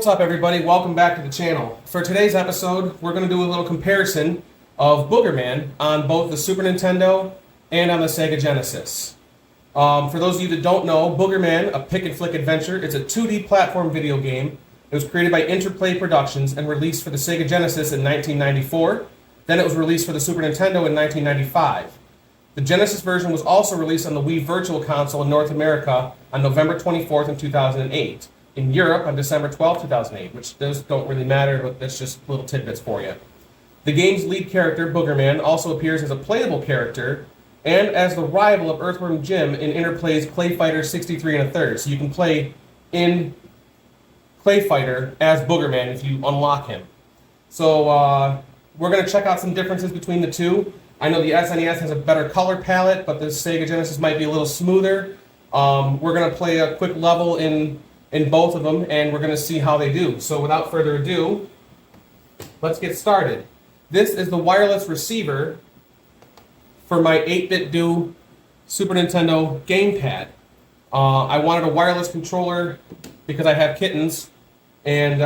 what's up everybody? Welcome back to the channel. For today's episode, we're going to do a little comparison of Boogerman on both the Super Nintendo and on the Sega Genesis. For those of you that don't know, Boogerman, a pick-and-flick adventure, it's a 2D platform video game. It was created by Interplay Productions and released for the Sega Genesis in 1994. Then it was released for the Super Nintendo in 1995. The Genesis version was also released on the Wii Virtual Console in North America on November 24th in 2008. In Europe on December 12, 2008, which those don't really matter, but that's just little tidbits for you. The game's lead character, Boogerman, also appears as a playable character and as the rival of Earthworm Jim in Interplay's Clay Fighter 63 1/3. So you can play in Clay Fighter as Boogerman if you unlock him. So we're going to check out some differences between the two. I know the SNES has a better color palette, but the Sega Genesis might be a little smoother. We're going to play a quick level in both of them, and we're going to see how they do. So without further ado, let's get started. This is the wireless receiver for my 8-bit do Super Nintendo gamepad. I wanted a wireless controller because I have kittens, and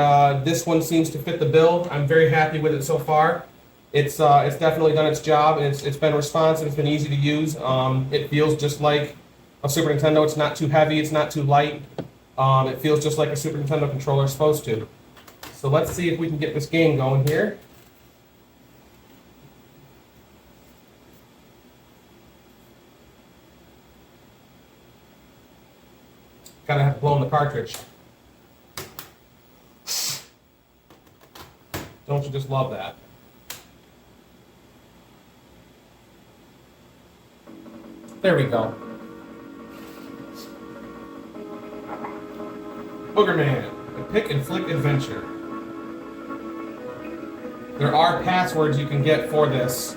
this one seems to fit the bill. I'm very happy with it so far. It's definitely done its job, and it's been responsive, it's been easy to use. It feels just like a Super Nintendo. It's not too heavy, it's not too light. It feels just like a Super Nintendo controller is supposed to. So let's see if we can get this game going here. Gotta have to blow in the cartridge. Don't you just love that? There we go. Boogerman, a pick-and-flick adventure. There are passwords you can get for this.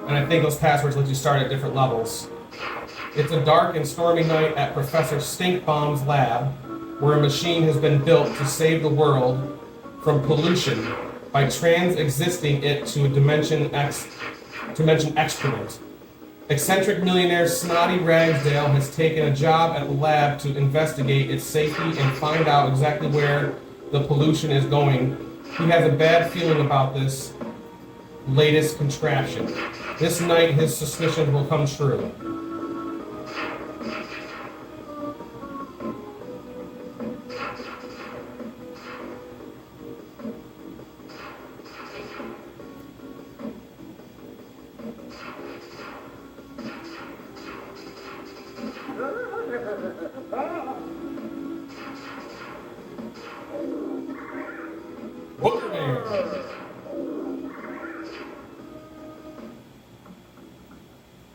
And I think those passwords let you start at different levels. It's a dark and stormy night at Professor Stinkbomb's lab, where a machine has been built to save the world from pollution by trans-existing it to a dimension excrement. Eccentric millionaire Snotty Ragsdale has taken a job at the lab to investigate its safety and find out exactly where the pollution is going. He has a bad feeling about this latest contraption. This night his suspicions will come true.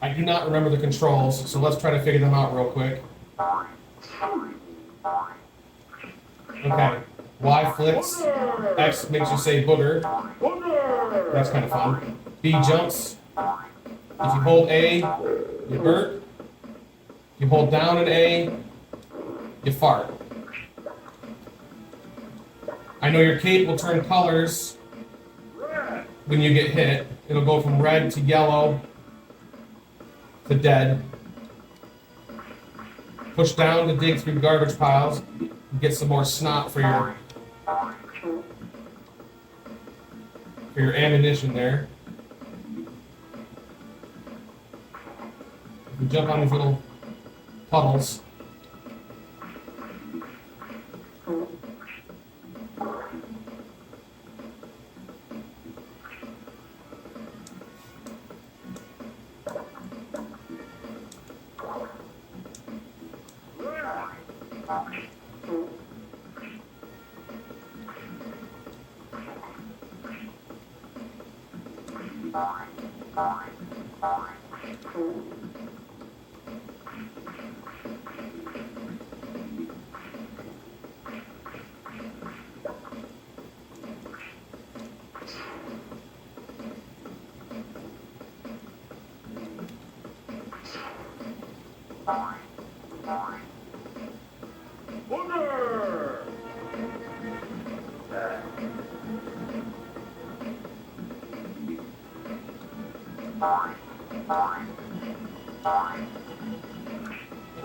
I do not remember the controls, so let's try to figure them out real quick. Okay. Y flips. X makes you say booger. That's kind of fun. B jumps. If you hold A, you burp. If you hold down an A, you fart. I know your cape will turn colors when you get hit. It'll go from red to yellow to dead. Push down to dig through garbage piles and get some more snot for your ammunition there. You can jump on these little puddles.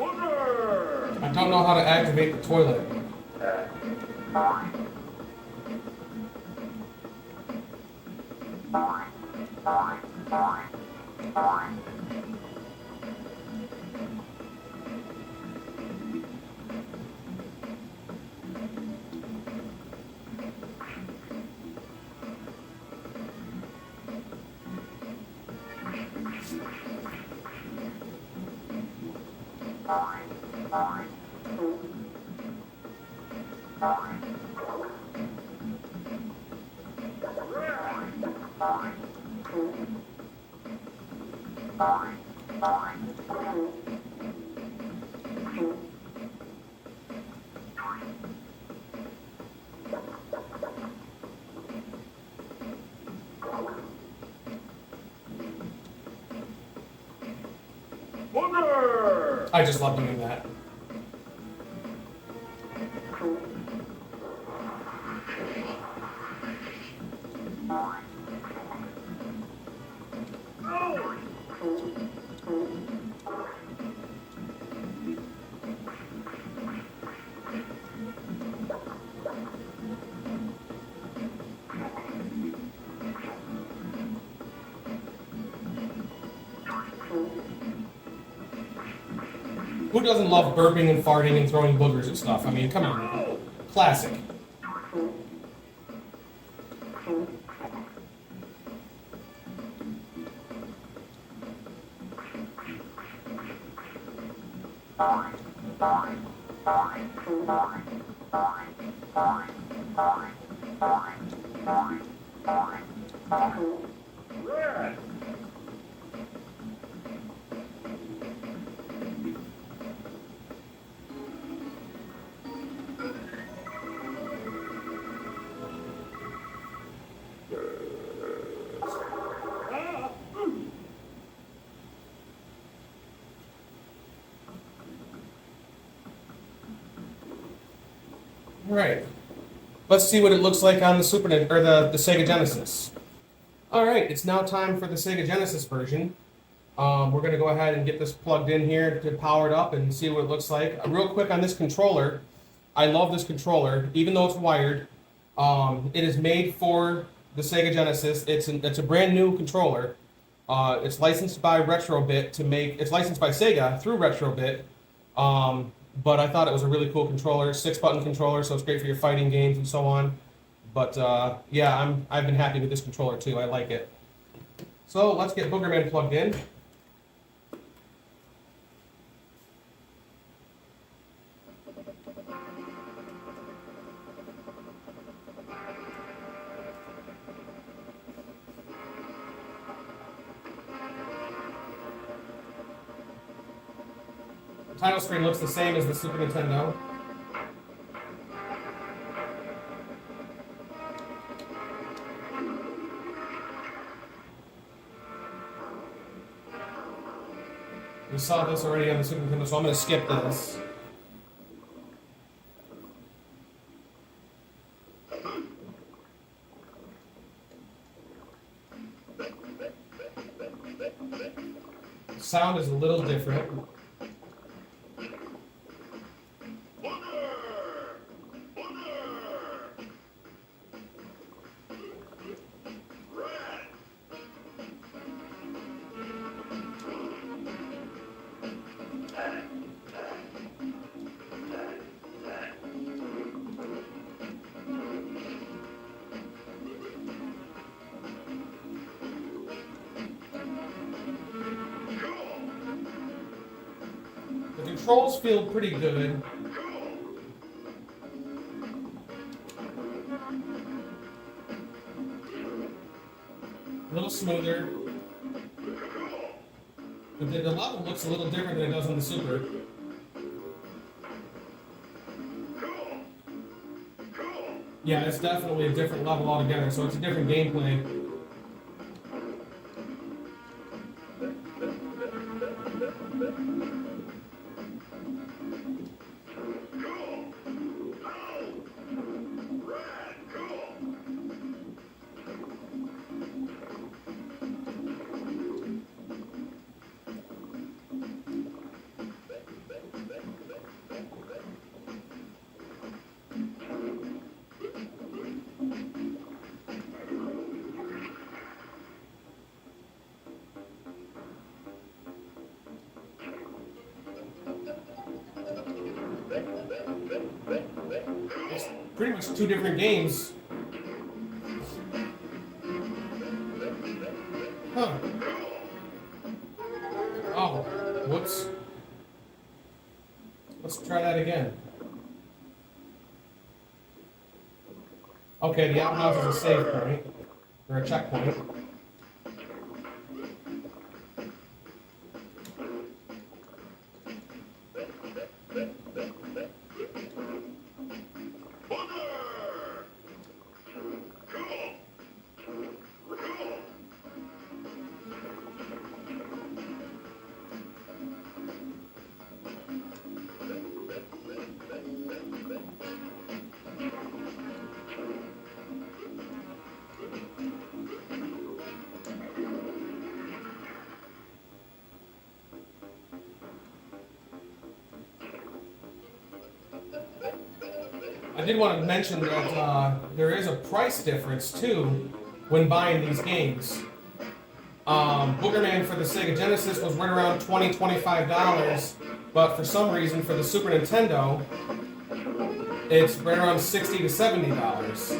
I don't know how to activate the toilet. I just love doing that. Who doesn't love burping and farting and throwing boogers at stuff? I mean, come on. Classic. Alright, let's see what it looks like on the the Sega Genesis. Alright, it's now time for the Sega Genesis version. We're going to go ahead and get this plugged in here to power it up and see what it looks like. Real quick on this controller, I love this controller, even though it's wired. It is made for the Sega Genesis. It's a brand new controller. It's licensed by Retrobit it's licensed by Sega through Retrobit. But I thought it was a really cool controller, 6-button controller, so it's great for your fighting games and so on. But yeah, I've been happy with this controller too. I like it. So let's get Boogerman plugged in. The title screen looks the same as the Super Nintendo. We saw this already on the Super Nintendo, so I'm going to skip this. The sound is a little different. The controls feel pretty good. A little smoother. But the level looks a little different than it does on the Super. Yeah, it's definitely a different level altogether, so it's a different gameplay. pretty much two different games. Huh. Oh, whoops. Let's try that again. Okay, the outhouse is a save point, or a checkpoint. I did want to mention that there is a price difference too when buying these games. Boogerman for the Sega Genesis was right around $20, $25, but for some reason for the Super Nintendo, it's right around $60 to $70.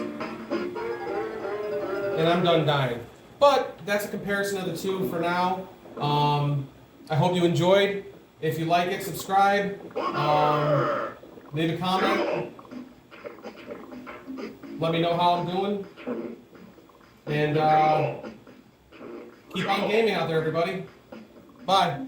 And I'm done dying. But that's a comparison of the two for now. I hope you enjoyed. If you like it, subscribe. Leave a comment. Let me know how I'm doing. And keep on gaming out there, everybody. Bye.